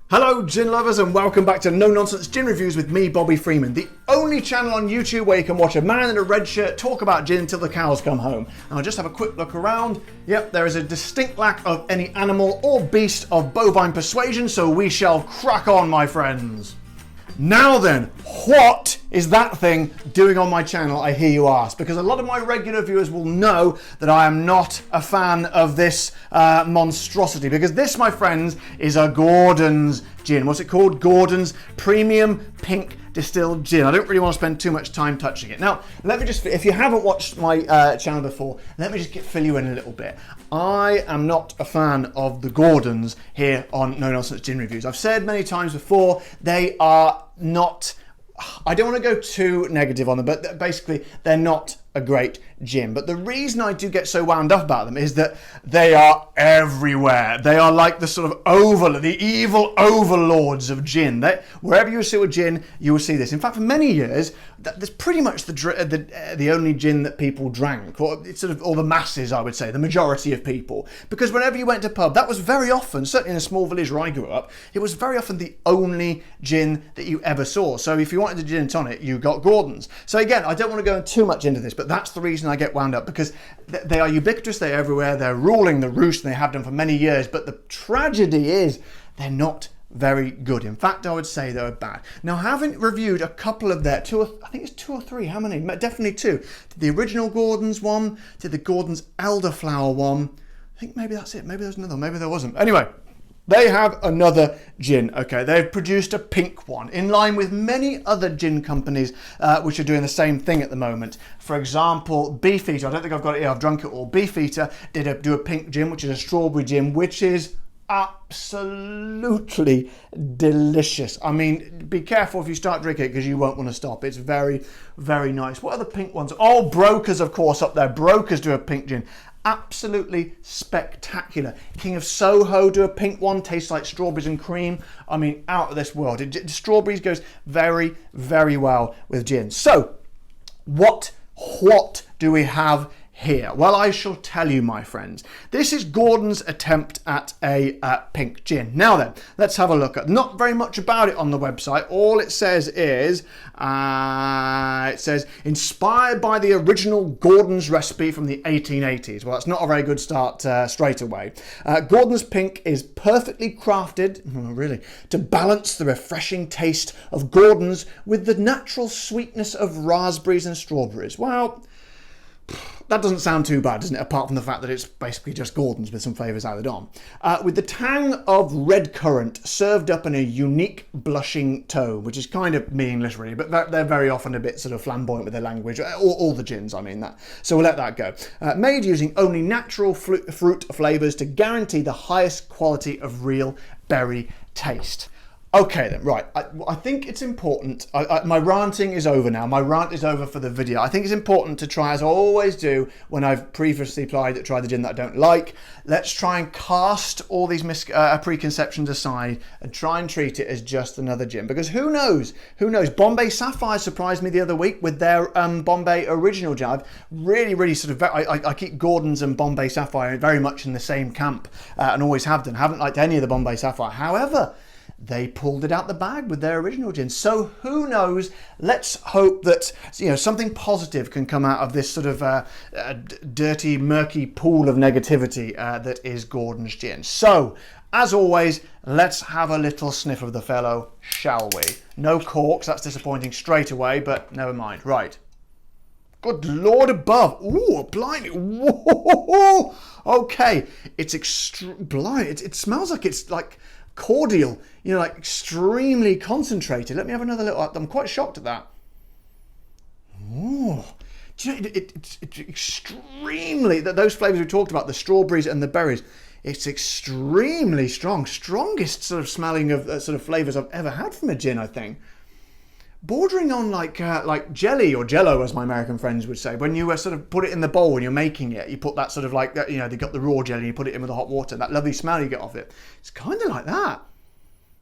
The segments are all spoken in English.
Hello gin lovers and welcome back to No Nonsense Gin Reviews with me, Bobby Freeman, the only channel on YouTube where you can watch a man in a red shirt talk about gin until the cows come home. And I'll just have a quick look around. Yep, there is a distinct lack of any animal or beast of bovine persuasion, so we shall crack on, my friends. Now then, what is that thing doing on my channel, I hear you ask? Because a lot of my regular viewers will know that I am not a fan of this monstrosity. Because this, my friends, is a Gordon's gin. What's it called? Gordon's Premium Pink Distilled Gin. I don't really want to spend too much time touching it. Now, let me just, if you haven't watched my channel before, let me just fill you in a little bit. I am not a fan of the Gordons here on No Nonsense Gin Reviews. I've said many times before, they are not, I don't want to go too negative on them, but basically they're not a great gin. But the reason I do get so wound up about them is that they are everywhere. They are like the sort of the evil overlords of gin. Wherever you see a gin, you will see this. In fact, for many years, that's pretty much the only gin that people drank, or it's sort of, or the masses, I would say, the majority of people. Because whenever you went to pub, that was very often, certainly in a small village where I grew up, it was very often the only gin that you ever saw. So if you wanted a gin and tonic, you got Gordon's. So again, I don't want to go too much into this, but that's the reason I get wound up, because they are ubiquitous, they're everywhere, they're ruling the roost, and they have done for many years. But the tragedy is they're not very good. In fact, I would say they're bad. Now, having reviewed a couple of their I think it's two or three, how many? Definitely two. The original Gordon's one, to the Gordon's Elderflower one. I think maybe that's it. Maybe there's another one. Maybe there wasn't. Anyway, they have another gin, okay? They've produced a pink one, in line with many other gin companies which are doing the same thing at the moment. For example, Beefeater, I don't think I've got it here, I've drunk it all. Beefeater do a pink gin, which is a strawberry gin, which is absolutely delicious. I mean, be careful if you start drinking it, because you won't want to stop. It's very, very nice. What are the pink ones? Oh, Brokers, of course, up there. Brokers do a pink gin. Absolutely spectacular. King of Soho do a pink one, tastes like strawberries and cream. I mean, out of this world. Strawberries goes very, very well with gin. So, what do we have here? Well, I shall tell you, my friends. This is Gordon's attempt at a pink gin. Now then, let's have a look at, not very much about it on the website. All it says is, inspired by the original Gordon's recipe from the 1880s. Well, that's not a very good start straight away. Gordon's Pink is perfectly crafted, really, to balance the refreshing taste of Gordon's with the natural sweetness of raspberries and strawberries. Well, that doesn't sound too bad, doesn't it? Apart from the fact that it's basically just Gordon's with some flavours added on. With the tang of red currant served up in a unique blushing tone, which is kind of meaningless really, but they're very often a bit sort of flamboyant with their language. All the gins, I mean that. So we'll let that go. Made using only natural fruit flavours to guarantee the highest quality of real berry taste. Okay then, right, I think it's important, my ranting is over now, my rant is over for the video. I think it's important to try, as I always do when I've previously tried the gin that I don't like, let's try and cast all these preconceptions aside and try and treat it as just another gin. Because who knows, Bombay Sapphire surprised me the other week with their Bombay Original gin. I've really sort of, I keep Gordon's and Bombay Sapphire very much in the same camp and always have done, haven't liked any of the Bombay Sapphire. However, they pulled it out the bag with their original gin. So who knows? Let's hope that, you know, something positive can come out of this sort of dirty, murky pool of negativity that is Gordon's gin. So, as always, let's have a little sniff of the fellow, shall we? No corks, that's disappointing straight away, but never mind. Right. Good Lord above. Ooh, blimey. Whoa. Okay. It's it smells like it's like cordial, you know, like extremely concentrated. Let me have another little. I'm quite shocked at that. Oh, do you know, it's extremely, those flavours we talked about, the strawberries and the berries, it's extremely strong. Strongest sort of smelling of sort of flavours I've ever had from a gin, I think. Bordering on like jelly or jello, as my American friends would say. When you sort of put it in the bowl when you're making it, you put that sort of like, you know, they got the raw jelly, you put it in with the hot water, that lovely smell you get off it. It's kind of like that.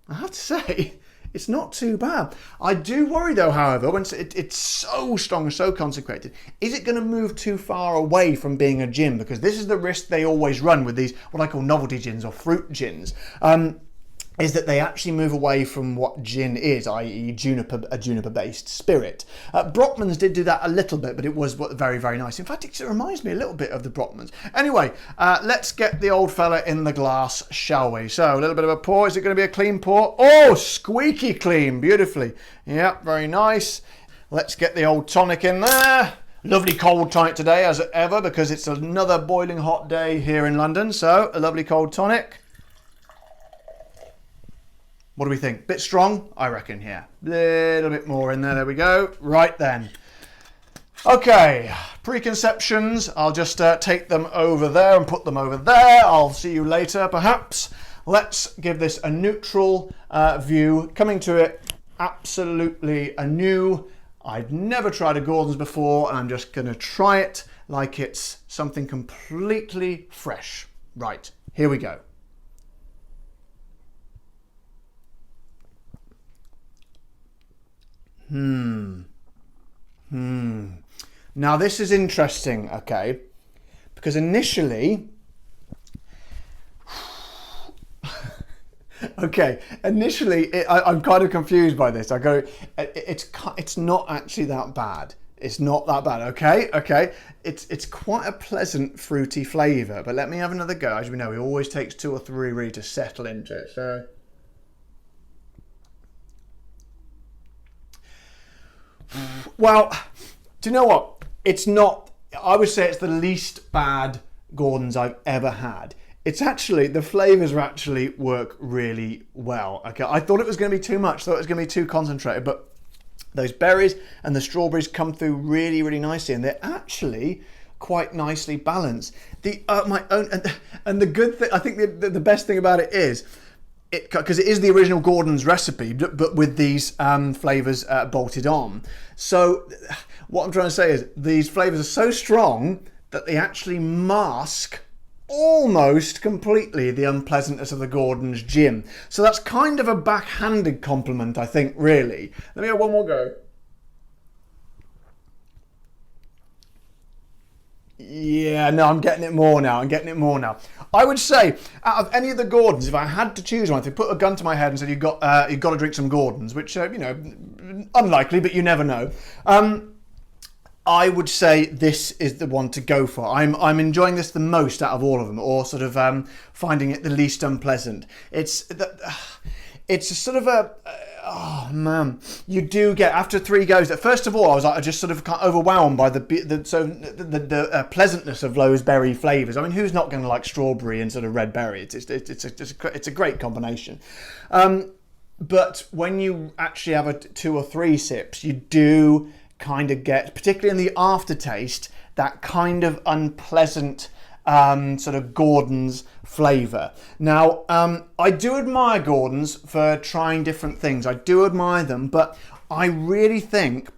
I have to say, it's not too bad. I do worry though, however, when it's so strong and so concentrated, is it going to move too far away from being a gin? Because this is the risk they always run with these, what I call novelty gins or fruit gins. is that they actually move away from what gin is, i.e. a juniper-based spirit. Brockman's did do that a little bit, but it was very, very nice. In fact, it reminds me a little bit of the Brockman's. Anyway, let's get the old fella in the glass, shall we? So, a little bit of a pour. Is it going to be a clean pour? Oh, squeaky clean, beautifully. Yeah, very nice. Let's get the old tonic in there. Lovely cold tonic today, as ever, because it's another boiling hot day here in London. So, a lovely cold tonic. What do we think? Bit strong? I reckon, yeah. Little bit more in there. There we go. Right then. Okay, preconceptions. I'll just take them over there and put them over there. I'll see you later, perhaps. Let's give this a neutral view. Coming to it absolutely anew. I've never tried a Gordon's before, and I'm just going to try it like it's something completely fresh. Right, here we go. Now this is interesting, okay? Because initially, I'm kind of confused by this. It's not actually that bad. It's not that bad, okay? It's quite a pleasant fruity flavour, but let me have another go. As we know, it always takes 2 or 3 really to settle into it, so... Well, do you know what? It's not, I would say it's the least bad Gordon's I've ever had. It's actually, the flavours actually work really well. Okay, I thought it was going to be too much, thought it was going to be too concentrated, but those berries and the strawberries come through really, really nicely, and they're actually quite nicely balanced. The good thing, I think the best thing about it is, because it is the original Gordon's recipe, but with these flavours bolted on. So what I'm trying to say is these flavours are so strong that they actually mask almost completely the unpleasantness of the Gordon's gin. So that's kind of a backhanded compliment, I think, really. Let me have one more go. Yeah, no, I'm getting it more now. I would say, out of any of the Gordons, if I had to choose one, if they put a gun to my head and said you've got to drink some Gordons, which unlikely, but you never know. I would say this is the one to go for. I'm enjoying this the most out of all of them, or sort of finding it the least unpleasant. It's a sort of a oh man, you do get, after 3 goes. First of all, I was just sort of kind of overwhelmed by the pleasantness of those berry flavours. I mean, who's not going to like strawberry and sort of red berry? It's a great combination. But when you actually have 2 or 3 sips, you do kind of get, particularly in the aftertaste, that kind of unpleasant sort of Gordon's flavour. Now, I do admire Gordon's for trying different things. I do admire them, but I really think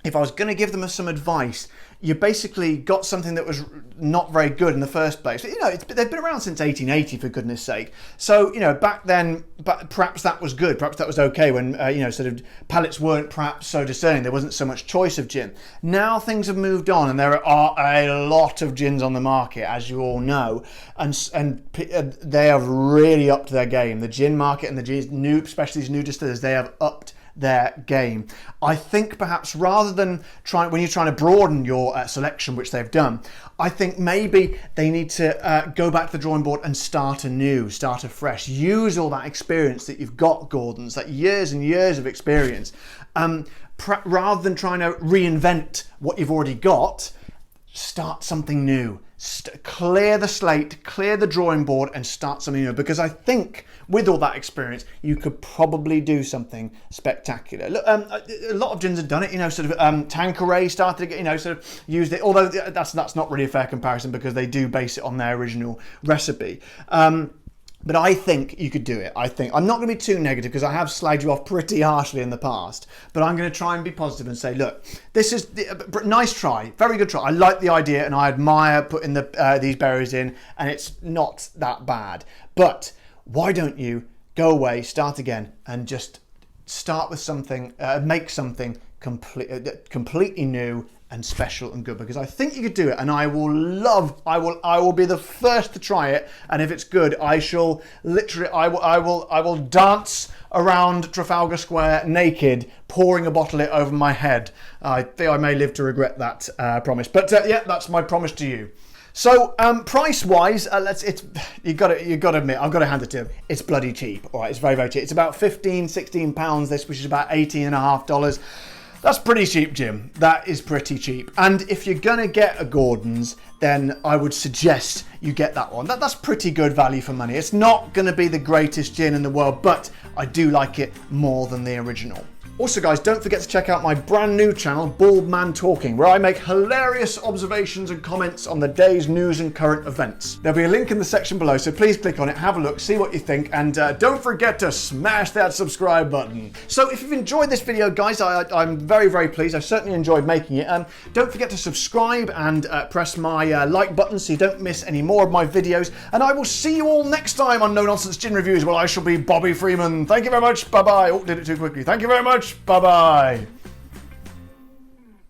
if I was going to give them some advice, you basically got something that was not very good in the first place. They've been around since 1880, for goodness sake. So, back then, but perhaps that was good. Perhaps that was okay when, sort of palates weren't perhaps so discerning. There wasn't so much choice of gin. Now things have moved on, and there are a lot of gins on the market, as you all know, and they have really upped their game. The gin market and the gin, especially these new distillers, they have upped their game. I think perhaps rather than when you're trying to broaden your selection, which they've done, I think maybe they need to go back to the drawing board and start afresh. Use all that experience that you've got, Gordon's, that years and years of experience, rather than trying to reinvent what you've already got. Start something new. Clear the slate, clear the drawing board, and start something new. Because I think with all that experience, you could probably do something spectacular. Look, a lot of gins have done it. Tanqueray started to sort of used it. Although that's not really a fair comparison because they do base it on their original recipe. But I think you could do it. I'm not going to be too negative because I have slagged you off pretty harshly in the past. But I'm going to try and be positive and say, look, this is nice try, very good try. I like the idea and I admire putting these berries in, and it's not that bad. But why don't you go away, start again, and just start with something, make something completely new and special and good, because I think you could do it, and I will be the first to try it, and if it's good, I shall literally, I will dance around Trafalgar Square naked, pouring a bottle of it over my head. I think I may live to regret that promise, but yeah, that's my promise to you. So price wise, you got to admit, I've got to hand it to him. It's bloody cheap. All right, it's very, very cheap. It's about 15, 16 pounds this, which is about $18.50. That's pretty cheap, Jim. That is pretty cheap. And if you're gonna get a Gordon's, then I would suggest you get that one. That's pretty good value for money. It's not gonna be the greatest gin in the world, but I do like it more than the original. Also guys, don't forget to check out my brand new channel, Bald Man Talking, where I make hilarious observations and comments on the day's news and current events. There'll be a link in the section below, so please click on it, have a look, see what you think, and don't forget to smash that subscribe button. So if you've enjoyed this video, guys, I'm very, very pleased. I certainly enjoyed making it. Don't forget to subscribe and press my like button so you don't miss any more of my videos. And I will see you all next time on No Nonsense Gin Reviews, where I shall be Bobby Freeman. Thank you very much. Bye-bye. Oh, did it too quickly. Thank you very much. Bye-bye.